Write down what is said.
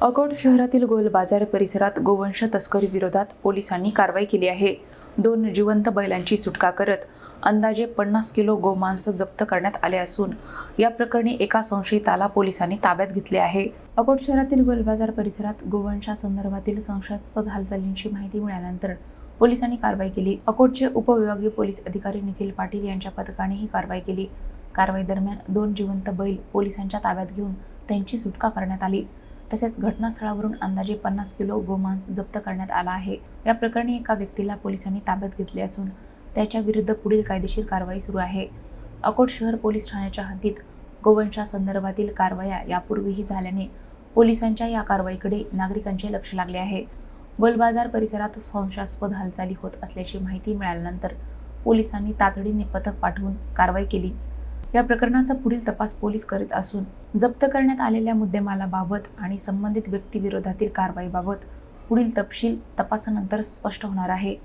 अकोट शहरातील गोल बाजार परिसरात गोवंश तस्करी विरोधात पोलिसांनी कारवाई केली आहे। 2 जिवंत बैलांची सुटका करत अंदाजे 50 किलो गोमांस जप्त करण्यात आले असून या प्रकरणी एका संशयिताला पोलिसांनी ताब्यात घेतले आहे। अकोट शहरातील गोल बाजार परिसरात गोवंशासंदर्भातील संशयास्पद हालचालींची माहिती मिळाल्यानंतर पोलिसांनी कारवाई केली। अकोटचे उपविभागीय पोलीस अधिकारी निखिल पाटील यांच्या पथकाने ही कारवाई केली। कारवाई दरम्यान 2 जिवंत बैल पोलिसांच्या ताब्यात घेऊन त्यांची सुटका करण्यात आली। तसेच घटनास्थळावरून अंदाजे 50 किलो गोमांस जप्त करण्यात आला आहे। या प्रकरणी एका व्यक्तीला पोलिसांनी ताब्यात घेतले असून त्याच्या विरुद्ध पुढील कायदेशीर कारवाई सुरू आहे। अकोट शहर पोलीस ठाण्याच्या हद्दीत गोवंशासंदर्भातील कारवाया यापूर्वीही झाल्याने पोलिसांच्या या कारवाईकडे नागरिकांचे लक्ष लागले आहे। गोलबाजार परिसरात संशयास्पद हालचाली होत असल्याची माहिती मिळाल्यानंतर पोलिसांनी तातडीने पथक पाठवून कारवाई केली। या प्रकरणाचा पुढील तपास पोलीस करीत असून जप्त करण्यात आलेल्या मुद्देमालाबाबत आणि संबंधित व्यक्तीविरोधातील कारवाईबाबत पुढील तपशील तपासानंतर स्पष्ट होणार आहे।